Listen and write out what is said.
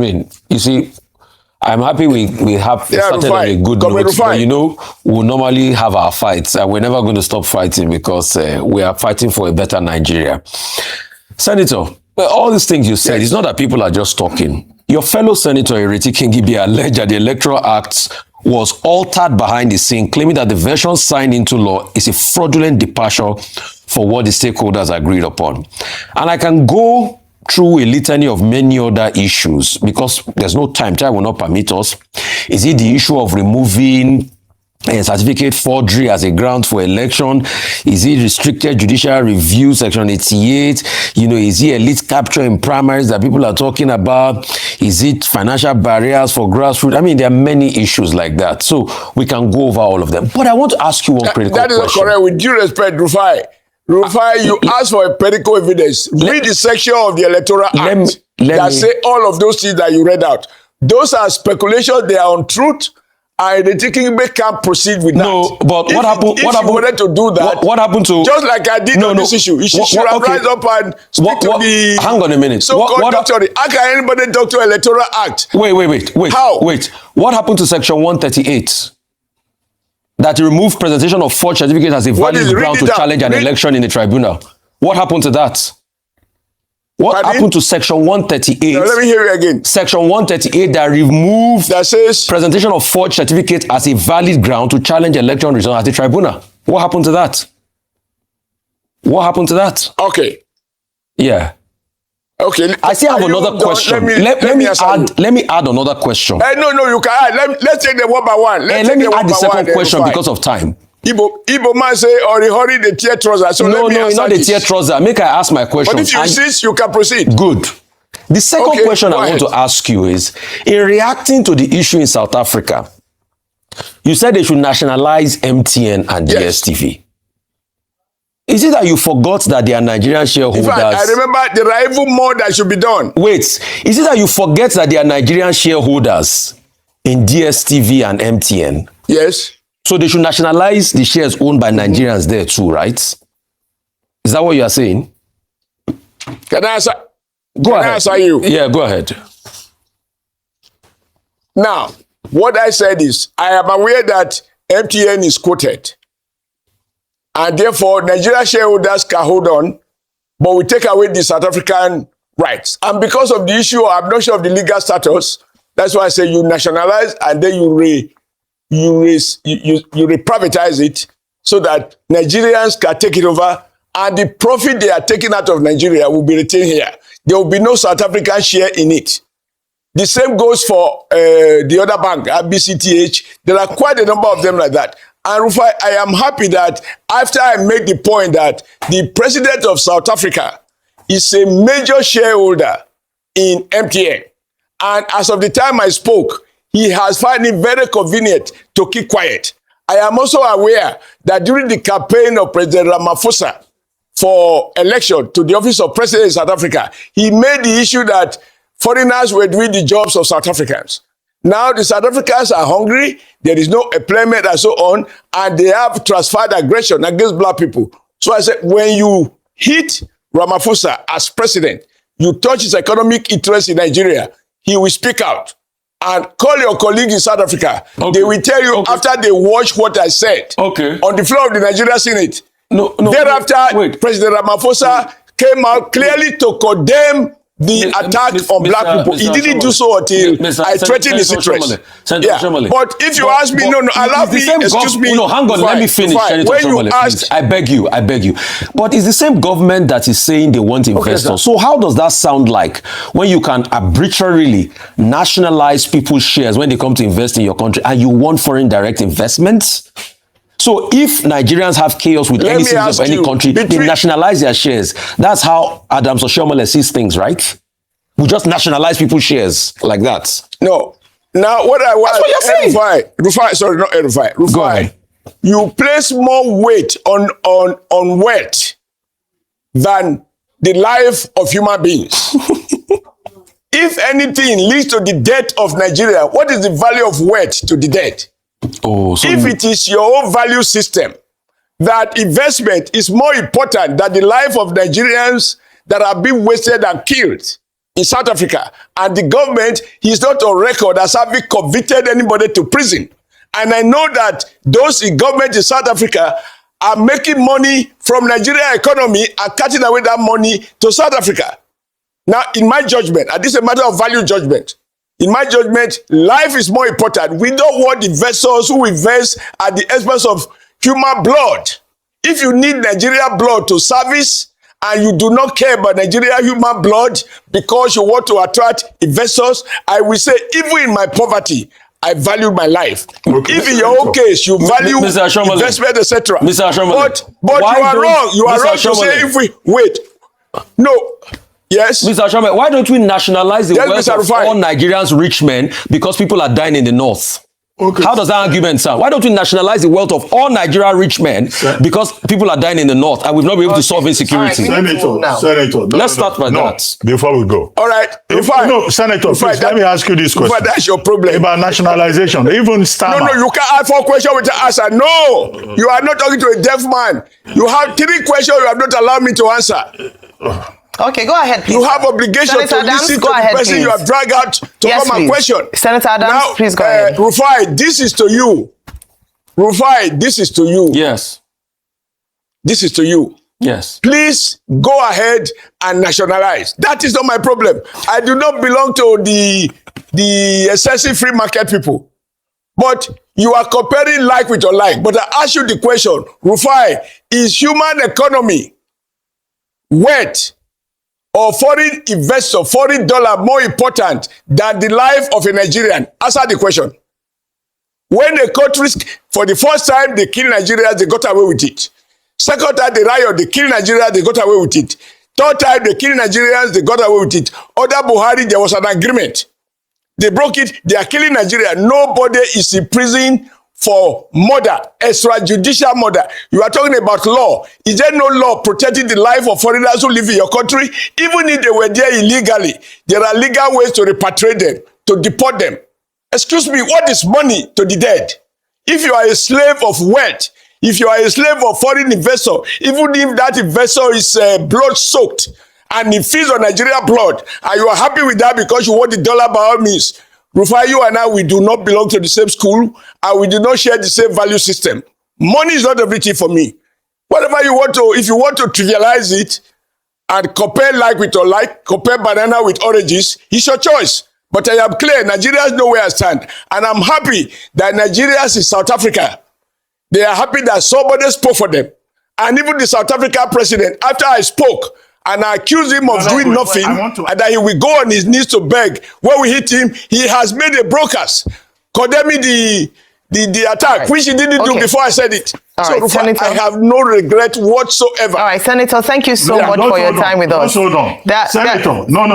mean, you see, I'm happy we have started on a good note, but you know, we'll normally have our fights, and we're never going to stop fighting because we are fighting for a better Nigeria. Senator, all these things you said, it's not that people are just talking. Your fellow Senator Ireti Kingibe alleged that the Electoral Act was altered behind the scene, claiming that the version signed into law is a fraudulent departure for what the stakeholders agreed upon. And I can go through a litany of many other issues because there's no time. Time will not permit us. Is it the issue of removing certificate forgery as a ground for election? Is it restricted judicial review, section 88? You know, is it elite capture in primaries that people are talking about? Is it financial barriers for grassroots? I mean, there are many issues like that. So we can go over all of them. But I want to ask you one critical question. That is correct. With due respect, Rufai, you ask for empirical evidence. Read the section of the Electoral Act that say all of those things that you read out. Those are speculations. They are untruth. And the Kingibe can't proceed with that. No, but what happened? If you wanted to do that, what happened to just like I did on this issue? You should have rise up and speak to the. Hang on a minute. So-called doctor. How can anybody doctor Electoral Act? Wait. How? Wait. What happened to section 138? That removed presentation of forged certificates as a valid ground to challenge an election in the tribunal. What happened to that? What happened to section 138? Now, let me hear you again. Section 138 that removed that says presentation of forged certificate as a valid ground to challenge election results at the tribunal. What happened to that? What happened to that? Okay. Yeah. Okay. I still have another question. Let me add another question. No, you can add. Let's take them one by one. Let me add the second question because of time. Igbo man say, hurry the tear trouser. So no, not the tear trouser. Make I ask my question. But if you insist, you can proceed. Good. The second question I want to ask you is, in reacting to the issue in South Africa, you said they should nationalize MTN and DSTV. Is it that you forgot that they are Nigerian shareholders? In fact, I remember there are even more that should be done. Wait, is it that you forget that they are Nigerian shareholders in DSTV and MTN? Yes. So they should nationalize the shares owned by Nigerians there too, right? Is that what you are saying? Can I answer? Go ahead. Answer you? Yeah, go ahead. Now, what I said is, I am aware that MTN is quoted. And therefore, Nigerian shareholders can hold on, but we take away the South African rights. And because of the issue, I'm not sure of the legal status. That's why I say you nationalize and then you reprivatize it so that Nigerians can take it over, and the profit they are taking out of Nigeria will be retained here. There will be no South African share in it. The same goes for the other bank, BCTH. There are quite a number of them like that. And Rufai, I am happy that after I made the point that the president of South Africa is a major shareholder in MTN, and as of the time I spoke, he has found it very convenient to keep quiet. I am also aware that during the campaign of President Ramaphosa for election to the office of president in South Africa, he made the issue that foreigners were doing the jobs of South Africans. Now the South Africans are hungry, there is no employment and so on, and they have transferred aggression against black people. So I said, when you hit Ramaphosa as president, you touch his economic interest in Nigeria, he will speak out. And call your colleagues in South Africa. Okay. They will tell you after they watch what I said on the floor of the Nigerian Senate. Thereafter, President Ramaphosa came out clearly to condemn the attack on black people. He didn't do so until I threatened his interest. But if you ask me, allow me, excuse me. No, hang on, let me finish. When you asked, I beg you. But it's the same government that is saying they want investors. So how does that sound like when you can arbitrarily nationalize people's shares when they come to invest in your country and you want foreign direct investments? So if Nigerians have chaos with any citizen of any country, they nationalize their shares. That's how Oshomole sees things, right? We just nationalize people's shares like that. No. Now, what I want... That's what you're saying. Rufai, sorry, not Rufai. Go ahead. You place more weight on wealth than the life of human beings. If anything leads to the death of Nigeria, what is the value of wealth to the dead? If it is your own value system, that investment is more important than the life of Nigerians that are being wasted and killed, in South Africa, and the government is not on record as having convicted anybody to prison. And I know that those in government in South Africa are making money from Nigerian economy and cutting away that money to South Africa. Now, in my judgment, and this is a matter of value judgment, in my judgment, life is more important. We don't want investors who invest at the expense of human blood. If you need Nigerian blood to service and you do not care about Nigerian human blood because you want to attract investors, I will say, even in my poverty, I value my life. Okay. If in your own case you value investment, etc. But you are wrong. You are wrong to say if we wait. No. Yes. Mr. Oshomole, why don't we nationalize the wealth of all Nigerians rich men because people are dying in the north? Okay. How does that argument sound? Why don't we nationalize the wealth of all Nigerian rich men because people are dying in the north and we've not been able to solve insecurity? Right, Senator, let's start by that. Before we go. All right. Senator, please, let me ask you this question. That's your problem. About nationalization. Even Stammer. No, you can't ask 4 questions with the answer. No, you are not talking to a deaf man. You have 3 questions you have not allowed me to answer. Okay, go ahead, please. You have obligation to listen to the person you have dragged out to come and question. Senator Adams, now, please go ahead. Rufai, this is to you. Rufai, this is to you. Yes. This is to you. Yes. Please go ahead and nationalize. That is not my problem. I do not belong to the excessive free market people. But you are comparing like with your like. But I ask you the question, Rufai, is human economy wealth or foreign investor, foreign dollar more important than the life of a Nigerian? Answer the question. When a country, for the first time, they kill Nigerians, they got away with it. Second time, they riot, they kill Nigerians, they got away with it. Third time, they kill Nigerians, they got away with it. Under Buhari, there was an agreement. They broke it, they are killing Nigeria. Nobody is in prison for murder, extrajudicial murder. You are talking about law. Is there no law protecting the life of foreigners who live in your country? Even if they were there illegally, there are legal ways to repatriate them, to deport them. Excuse me, what is money to the dead? If you are a slave of wealth, if you are a slave of foreign investor, even if that investor is blood-soaked and he feeds on Nigerian blood, and you are happy with that because you want the dollar by all means, Rufai, you and I, we do not belong to the same school, and we do not share the same value system. Money is not everything for me. Whatever you want to, if you want to trivialize it and compare like with your like, compare banana with oranges, it's your choice. But I am clear, Nigerians know where I stand. And I'm happy that Nigerians in South Africa, they are happy that somebody spoke for them. And even the South African president, after I spoke, and I accuse him of doing nothing, and that he will go on his knees to beg. When we hit him, he has made a broadcast condemning the attack, right, which he didn't do before I said it. So, right, Senator, I have no regret whatsoever. All right, Senator, thank you so much for your time with us. Hold on. Senator, no.